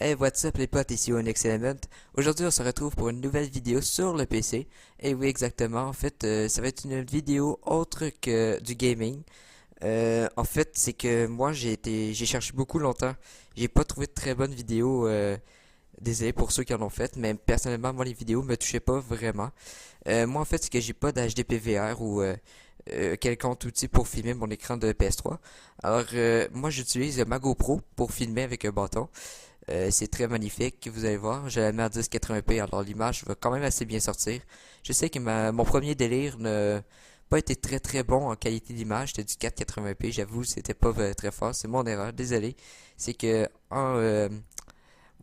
Hey, what's up les potes, ici Onyx Element. Aujourd'hui, on se retrouve pour une nouvelle vidéo sur le PC. Et oui, exactement. En fait, ça va être une vidéo autre que du gaming. En fait, c'est que moi, j'ai cherché beaucoup longtemps. J'ai pas trouvé de très bonnes vidéos. Désolé pour ceux qui en ont fait, mais personnellement, moi, les vidéos me touchaient pas vraiment. Moi, en fait, c'est que j'ai pas d'HDPVR ou quelconque outil pour filmer mon écran de PS3. Alors, moi, j'utilise ma GoPro pour filmer avec un bâton. C'est très magnifique, vous allez voir. Je la mets à 1080p, alors l'image va quand même assez bien sortir. Je sais que mon premier délire n'a pas été très très bon en qualité d'image. C'était du 480p, j'avoue, c'était pas très fort. C'est mon erreur, désolé. C'est que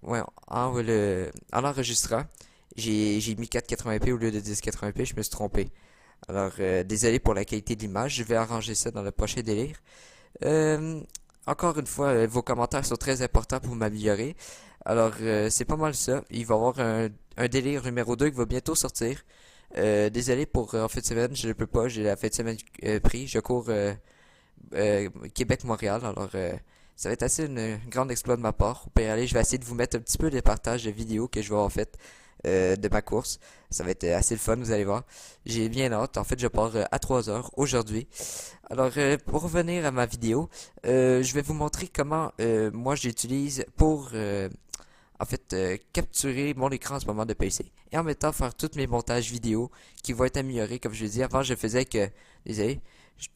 ouais, en enregistrant, j'ai mis 480p au lieu de 1080p, je me suis trompé. Alors, désolé pour la qualité de l'image, je vais arranger ça dans le prochain délire. Euh, Encore une fois, vos commentaires sont très importants pour m'améliorer. Alors, c'est pas mal ça. Il va y avoir un délire numéro 2 qui va bientôt sortir. Désolé pour en fin de semaine, je ne peux pas, j'ai la fin de semaine pris. Je cours Québec-Montréal, alors ça va être assez une grande exploit de ma part. Au pire, allez, je vais essayer de vous mettre un petit peu des partages de vidéos que je vais avoir fait de ma course. Ça va être assez le fun, vous allez voir. J'ai bien hâte. En fait, je pars à 3 heures aujourd'hui. Alors, pour revenir à ma vidéo, je vais vous montrer comment moi j'utilise pour capturer mon écran en ce moment de PC et en même temps faire tous mes montages vidéo qui vont être améliorés. Comme je l'ai dit, avant je faisais que, désolé, je-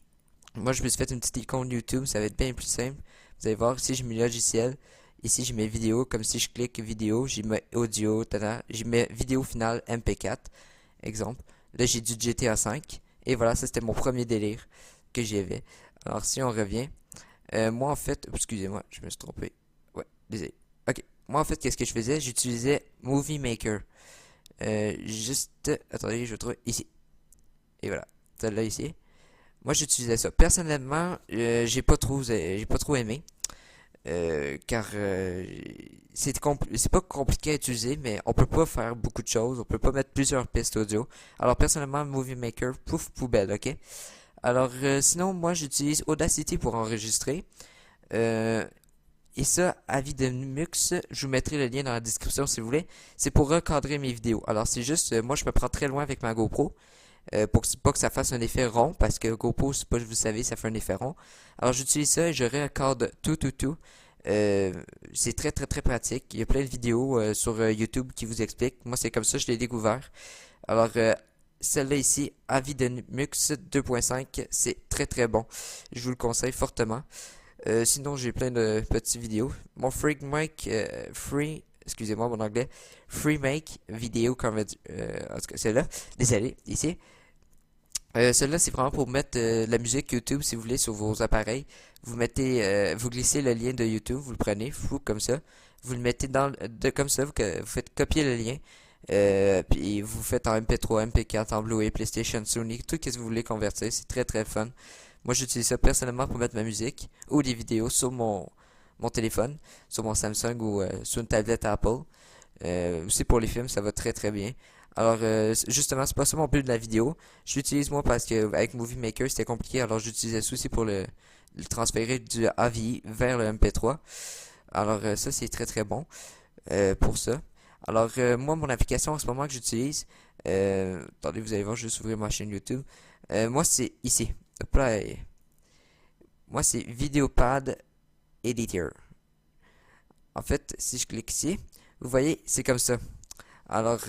moi je me suis fait une petite icône YouTube, ça va être bien plus simple. Vous allez voir, ici j'ai mis logiciel, ici j'ai mes vidéos, comme si je clique vidéo, j'ai mis audio, tada, j'ai mis vidéo finale MP4, exemple. Là j'ai du GTA 5, et voilà, ça c'était mon premier délire que j'avais. Alors si on revient, moi en fait, excusez-moi, je me suis trompé. Ouais, désolé. Ok, moi en fait, qu'est-ce que je faisais? J'utilisais Movie Maker. Juste, attendez, je le trouve ici. Et voilà, celle-là ici. Moi j'utilisais ça. Personnellement, j'ai pas trop aimé. Car c'est pas compliqué à utiliser, mais on peut pas faire beaucoup de choses. On peut pas mettre plusieurs pistes audio. Alors personnellement, Movie Maker, pouf, poubelle, ok? Alors sinon, moi j'utilise Audacity pour enregistrer. Euh, et ça, avis de Mux, je vous mettrai le lien dans la description si vous voulez. C'est pour recadrer mes vidéos. Alors c'est juste, moi je me prends très loin avec ma GoPro pour pas que ça fasse un effet rond, parce que GoPro, c'est pas, vous savez, ça fait un effet rond. Alors j'utilise ça et je recadre tout. Euh, c'est très très très pratique. Il y a plein de vidéos sur YouTube qui vous expliquent. Moi c'est comme ça, je l'ai découvert. Alors celle-là ici, Avis de Mux 2.5, c'est très très bon. Je vous le conseille fortement. Sinon, j'ai plein de petites vidéos. Mon excusez-moi mon anglais, Free Make vidéo en tout cas, celle-là, désolé, ici. Celle-là, c'est vraiment pour mettre la musique YouTube, si vous voulez, sur vos appareils. Vous glissez le lien de YouTube, vous le prenez, fou, comme ça. Vous le mettez comme ça, vous faites copier le lien. Puis vous faites en MP3, MP4, en Blu-ray, PlayStation, Sony, tout ce que vous voulez convertir. C'est très très fun. Moi, j'utilise ça personnellement pour mettre ma musique ou des vidéos sur mon téléphone, sur mon Samsung ou sur une tablette Apple. Aussi pour les films, ça va très très bien. Alors, justement, c'est pas ça mon but de la vidéo. Je l'utilise moi parce que avec Movie Maker, c'était compliqué. Alors, j'utilisais ça aussi pour le transférer du AVI vers le MP3. Alors, ça, c'est très très bon pour ça. Alors, moi, mon application en ce moment que j'utilise, attendez, vous allez voir, je vais juste ouvrir ma chaîne YouTube. Moi, c'est ici. Hop là, moi, c'est Videopad Editor. En fait, si je clique ici, vous voyez, c'est comme ça. Alors,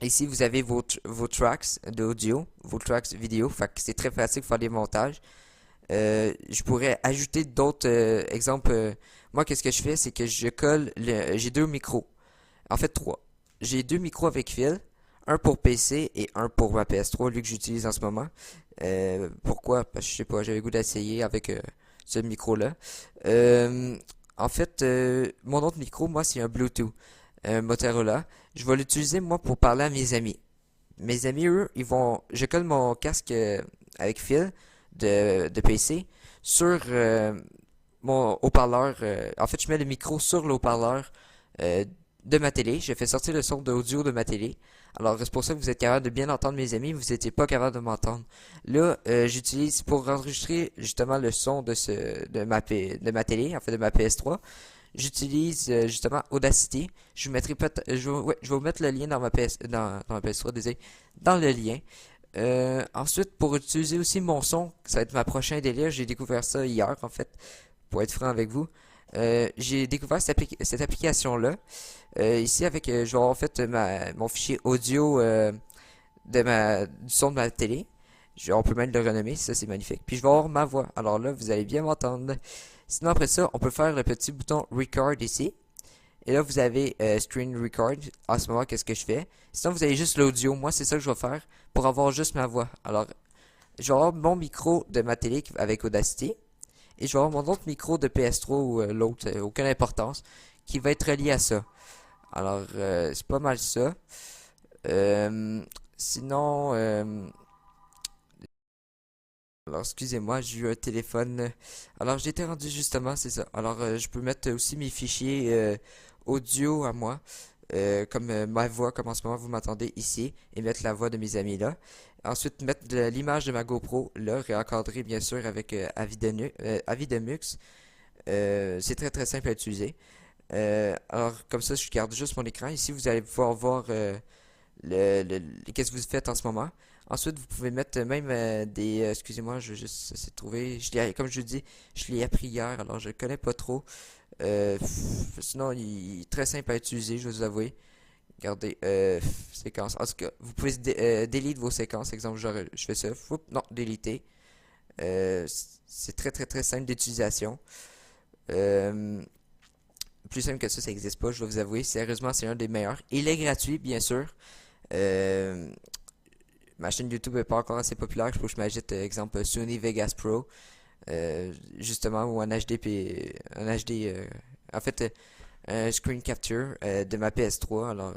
ici, vous avez vos tracks d'audio, vos tracks vidéo. Fait que c'est très facile de faire des montages. Je pourrais ajouter d'autres exemples. Moi, qu'est-ce que je fais, c'est que j'ai deux micros. En fait, trois. J'ai deux micros avec fil, un pour PC et un pour ma PS3, lui que j'utilise en ce moment. Pourquoi? Parce que je sais pas, j'avais le goût d'essayer avec ce micro-là. Euh, En fait, mon autre micro, moi, c'est un Bluetooth, un Motorola. Je vais l'utiliser, moi, pour parler à mes amis. Mes amis, eux, je colle mon casque avec fil de PC sur mon haut-parleur. En fait, je mets le micro sur le haut-parleur euh, de ma télé. Je fais sortir le son d'audio de ma télé. Alors, c'est pour ça que vous êtes capable de bien entendre mes amis, vous n'étiez pas capable de m'entendre. Là, j'utilise pour enregistrer justement le son de ma télé, en fait de ma PS3. J'utilise justement Audacity. Je vous mettrai je vais vous mettre le lien dans ma PS3, désolé, dans le lien. Ensuite, pour utiliser aussi mon son, ça va être ma prochaine délire. J'ai découvert ça hier, en fait, pour être franc avec vous. J'ai découvert cette application-là. Ici, je vais avoir en fait mon fichier audio du son de ma télé. On peut même le renommer, ça c'est magnifique. Puis je vais avoir ma voix. Alors là, vous allez bien m'entendre. Sinon, après ça, on peut faire le petit bouton Record ici. Et là, vous avez Screen Record. En ce moment, qu'est-ce que je fais? Sinon, vous avez juste l'audio. Moi, c'est ça que je vais faire pour avoir juste ma voix. Alors, je vais avoir mon micro de ma télé avec Audacity. Et je vais avoir mon autre micro de PS3 ou l'autre, aucune importance, qui va être relié à ça. Alors, c'est pas mal ça. Euh, sinon, alors excusez-moi, j'ai eu un téléphone. Alors, j'étais rendu justement, c'est ça. Alors, je peux mettre aussi mes fichiers audio à moi, comme ma voix, comme en ce moment vous m'entendez ici, et mettre la voix de mes amis là. Ensuite, mettre l'image de ma GoPro là, réencadrer bien sûr avec Avidemux. C'est très très simple à utiliser. Alors, comme ça, je garde juste mon écran. Ici, vous allez pouvoir voir qu'est-ce que vous faites en ce moment. Ensuite, vous pouvez mettre même excusez-moi, je vais juste essayer de trouver. Comme je vous dis, je l'ai appris hier, alors je ne connais pas trop. Sinon, il est très simple à utiliser, je vais vous avouer. Regardez, séquence. En tout cas, vous pouvez delete vos séquences. Exemple, je fais ça. Non, déliter. C'est très très très simple d'utilisation. Euh, Plus simple que ça n'existe pas, je vais vous avouer. Sérieusement, c'est un des meilleurs. Il est gratuit, bien sûr. Euh, Ma chaîne YouTube n'est pas encore assez populaire. Il faut que je m'ajoute, exemple, Sony Vegas Pro. Justement, ou un HD. En fait, un screen capture de ma PS3. Alors,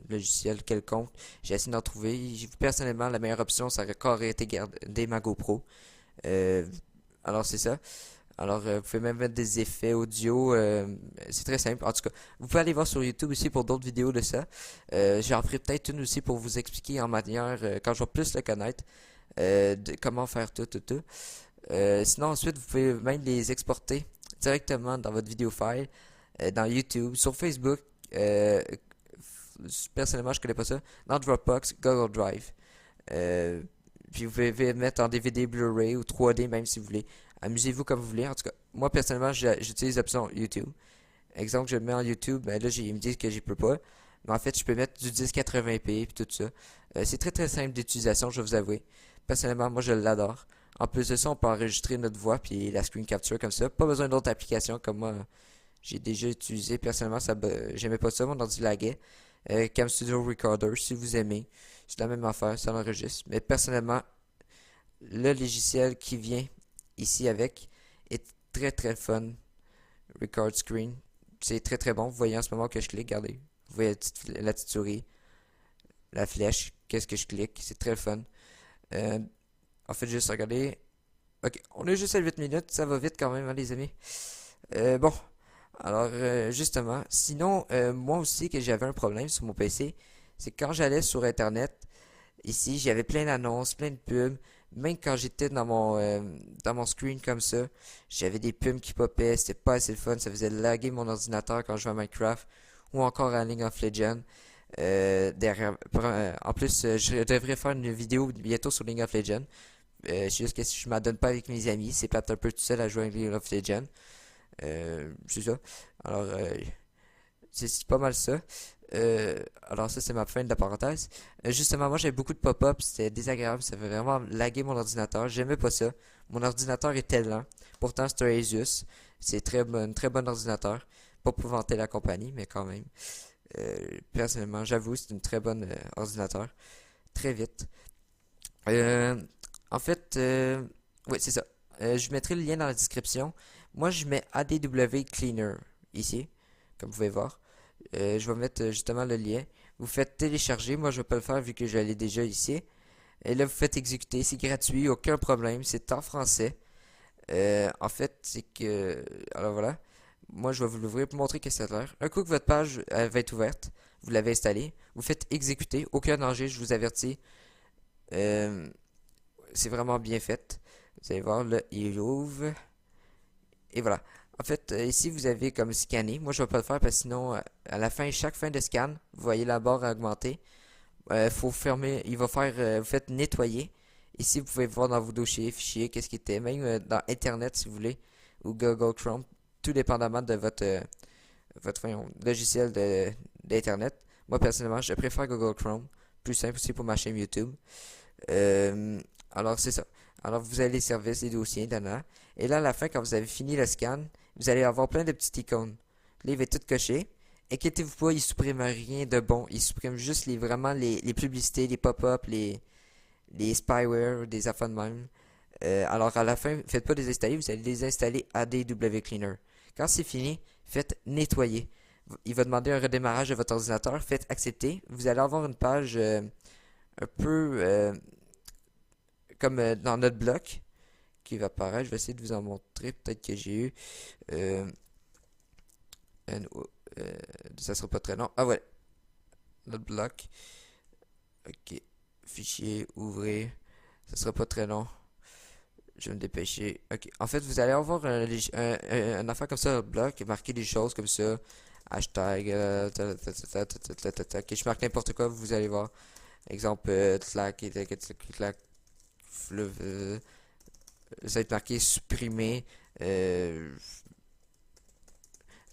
logiciel quelconque. J'ai essayé d'en trouver. Personnellement, la meilleure option, ça aurait encore été garder ma GoPro. Euh, alors, c'est ça. Alors, vous pouvez même mettre des effets audio. C'est très simple. En tout cas, vous pouvez aller voir sur YouTube aussi pour d'autres vidéos de ça. J'en ferai peut-être une aussi pour vous expliquer en manière, quand je vais plus le connaître, de comment faire tout. Sinon, ensuite, vous pouvez même les exporter directement dans votre vidéo file, dans YouTube, sur Facebook. Personnellement, je connais pas ça. Dans Dropbox, Google Drive. Euh, Puis vous pouvez mettre en DVD, Blu-ray ou 3D même si vous voulez. Amusez-vous comme vous voulez. En tout cas, moi personnellement, j'utilise l'option YouTube. Exemple, je le mets en YouTube, ben là, ils me disent que j'y peux pas. Mais en fait, je peux mettre du 1080p et tout ça. C'est très très simple d'utilisation, je vais vous avouer. Personnellement, moi, je l'adore. En plus de ça, on peut enregistrer notre voix puis la screen capture comme ça. Pas besoin d'autres applications comme moi. J'ai déjà utilisé. Personnellement, j'aimais pas ça, mon ordi laguait. Cam Studio Recorder, si vous aimez. C'est la même affaire, ça l'enregistre. Mais personnellement, le logiciel qui vient ici avec est très très fun. Record screen. C'est très très bon. Vous voyez en ce moment que je clique, regardez. Vous voyez la petite souris, la flèche. Qu'est-ce que je clique? C'est très fun. Euh, En fait, juste regarder. Ok, on est juste à 8 minutes. Ça va vite quand même, hein, les amis. Bon, alors justement, sinon, moi aussi que j'avais un problème sur mon PC, c'est que quand j'allais sur Internet, ici, j'avais plein d'annonces, plein de pubs. Même quand j'étais dans mon screen comme ça, j'avais des pubs qui popaient, c'était pas assez le fun, ça faisait laguer mon ordinateur quand je jouais à Minecraft ou encore à League of Legends. En plus, je devrais faire une vidéo bientôt sur League of Legends. C'est juste que si je m'adonne pas avec mes amis, c'est peut-être un peu tout seul à jouer à League of Legends. C'est ça. Alors, c'est pas mal ça. Alors ça c'est ma fin de la parenthèse. Justement moi j'avais beaucoup de pop-up, c'était désagréable, ça fait vraiment laguer mon ordinateur, j'aimais pas ça. Mon ordinateur était lent, pourtant c'est un Asus, c'est très bon ordinateur. Pas pour vanter la compagnie, mais quand même. Personnellement j'avoue c'est une très bonne ordinateur, très vite. Euh, En fait, oui c'est ça. Je mettrai le lien dans la description. Moi je mets ADW Cleaner ici, comme vous pouvez voir. Je vais mettre justement le lien. Vous faites télécharger. Moi, je vais pas le faire vu que je l'ai déjà ici. Et là, vous faites exécuter. C'est gratuit, aucun problème. C'est en français. En fait, c'est que. Alors voilà. Moi, je vais vous l'ouvrir pour montrer que ça a l'air. Un coup que votre page elle va être ouverte, vous l'avez installé, vous faites exécuter, aucun danger, je vous avertis. Euh, c'est vraiment bien fait. Vous allez voir, là, il ouvre. Et voilà. En fait, ici, vous avez comme scanner. Moi, je vais pas le faire parce que sinon, à la fin, chaque fin de scan, vous voyez la barre augmenter. Faut fermer, il va faire, vous faites nettoyer. Ici, vous pouvez voir dans vos dossiers, fichiers, qu'est-ce qui était, même dans Internet si vous voulez, ou Google Chrome, tout dépendamment de votre voyons, logiciel d'Internet. Moi, personnellement, je préfère Google Chrome, plus simple aussi pour ma chaîne YouTube. Euh, alors, c'est ça. Alors, vous avez les services, les dossiers, là. Et là, à la fin, quand vous avez fini le scan, vous allez avoir plein de petites icônes. Là, il va tout cocher. Inquiétez-vous pas, il supprime rien de bon. Il supprime juste vraiment les publicités, les pop-up, les spyware, des affaires de même. Alors à la fin, faites pas désinstaller, vous allez désinstaller ADW Cleaner. Quand c'est fini, faites nettoyer. Il va demander un redémarrage de votre ordinateur, faites accepter. Vous allez avoir une page un peu comme dans notre bloc qui va apparaître. Je vais essayer de vous en montrer. Peut-être que j'ai eu euh, ça sera pas très long. Ah ouais, notre bloc. Ok. Fichier, ouvrir. Ça sera pas très long. Je vais me dépêcher. Ok. En fait, vous allez avoir un affaire comme ça, un bloc, marquer des choses comme ça. Hashtag. Ok, je marque n'importe quoi, vous allez voir. Exemple, clac, clac, fleuve. Ça va être marqué supprimer.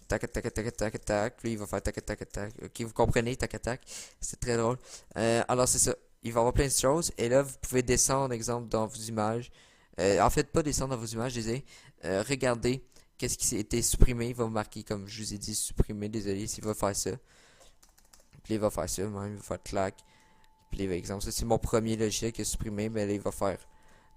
Tac, tac, tac, tac, tac. Lui, il va faire tac, tac, tac. Ok, vous comprenez, tac, tac. C'est très drôle. Alors, c'est ça. Il va y avoir plein de choses. Et là, vous pouvez descendre, exemple, dans vos images. En fait, pas descendre dans vos images, désolé. Regardez qu'est-ce qui s'est été supprimé. Il va vous marquer, comme je vous ai dit, supprimer. Désolé s'il va faire ça. Puis il va faire ça, même. Il va faire clac. Puis, par exemple, ça, c'est mon premier logiciel qui est supprimé. Mais là, il va faire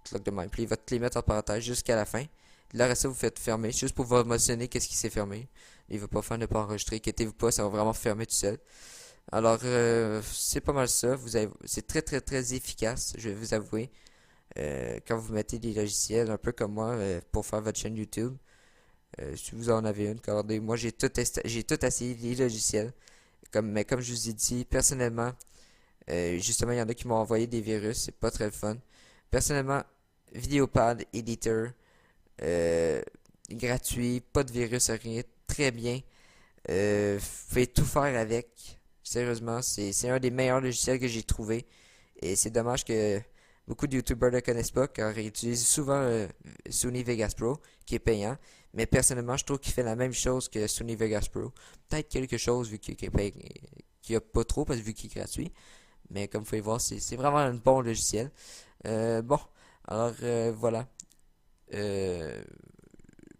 clac de même. Puis, il va te les mettre en parenthèse jusqu'à la fin. Là, reste ça, vous faites fermer. Juste pour vous mentionner qu'est-ce qui s'est fermé. Il va pas faire ne pas enregistrer. Inquiétez-vous pas, ça va vraiment fermer tout seul. Alors, c'est pas mal ça. C'est très très très efficace, je vais vous avouer. Quand vous mettez des logiciels, un peu comme moi, pour faire votre chaîne YouTube. Si vous en avez une, regardez, moi j'ai tout essayé les logiciels. Mais comme je vous ai dit, personnellement, justement, il y en a qui m'ont envoyé des virus, c'est pas très le fun. Personnellement, Videopad Editor, gratuit, pas de virus, rien, très bien. Vous pouvez tout faire avec. Sérieusement, c'est un des meilleurs logiciels que j'ai trouvé. Et c'est dommage que beaucoup de YouTubers ne le connaissent pas car ils utilisent souvent Sony Vegas Pro qui est payant. Mais personnellement, je trouve qu'il fait la même chose que Sony Vegas Pro. Peut-être quelque chose vu qu'il n'y a pas trop parce vu qu'il est gratuit. Mais comme vous pouvez voir, c'est vraiment un bon logiciel. Bon, alors voilà. Euh,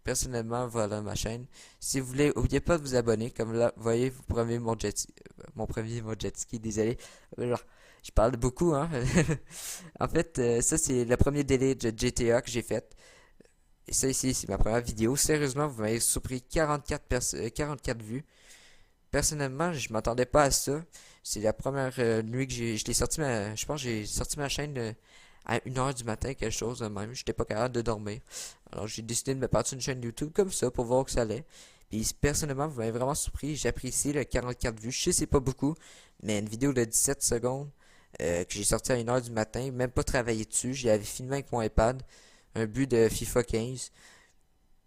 Personnellement, voilà ma chaîne. Si vous voulez, n'oubliez pas de vous abonner. Comme là, vous voyez, vous prenez mon premier mon jet ski, désolé. Je parle beaucoup, hein. En fait, ça c'est le premier délai de GTA que j'ai fait. Et ça ici, c'est ma première vidéo. Sérieusement, vous m'avez surpris 44 vues. Personnellement, je m'attendais pas à ça. C'est la première nuit que je l'ai sorti je pense que j'ai sorti ma chaîne à 1h du matin, quelque chose de même. J'étais pas capable de dormir. Alors j'ai décidé de me partir une chaîne YouTube comme ça pour voir où ça allait. Puis personnellement, vous m'avez vraiment surpris. J'apprécie le 44 vues. Je sais c'est pas beaucoup, mais une vidéo de 17 secondes que j'ai sorti à 1h du matin, même pas travaillé dessus. J'avais filmé avec mon iPad un but de FIFA 15.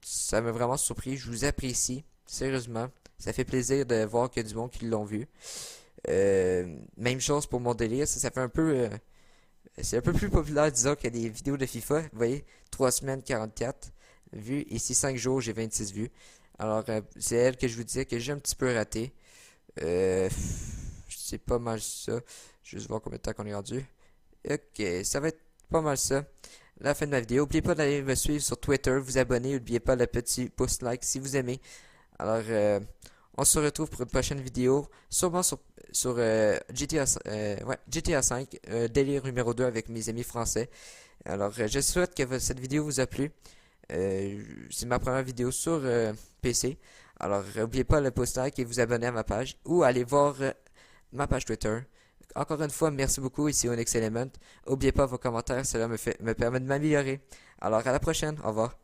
Ça m'a vraiment surpris. Je vous apprécie. Sérieusement. Ça fait plaisir de voir qu'il y a du monde qui l'ont vu. Même chose pour mon délire. Ça fait un peu... c'est un peu plus populaire, disons, que des vidéos de FIFA. Vous voyez, 3 semaines, 44 vues. Ici, 5 jours, j'ai 26 vues. Alors, c'est elle que je vous disais que j'ai un petit peu raté. Euh, c'est pas mal ça. Juste voir combien de temps qu'on est rendu. Ok, ça va être pas mal ça. La fin de ma vidéo. N'oubliez pas d'aller me suivre sur Twitter, vous abonner. N'oubliez pas le petit pouce like si vous aimez. Alors, on se retrouve pour une prochaine vidéo. Sûrement sur GTA 5, délire numéro 2 avec mes amis français. Alors, je souhaite que cette vidéo vous a plu. C'est ma première vidéo sur PC. Alors, n'oubliez pas le pouce like et vous abonner à ma page. Ou allez voir ma page Twitter. Encore une fois, merci beaucoup. Ici Onyx Element. N'oubliez pas vos commentaires, cela me permet de m'améliorer. Alors, à la prochaine. Au revoir.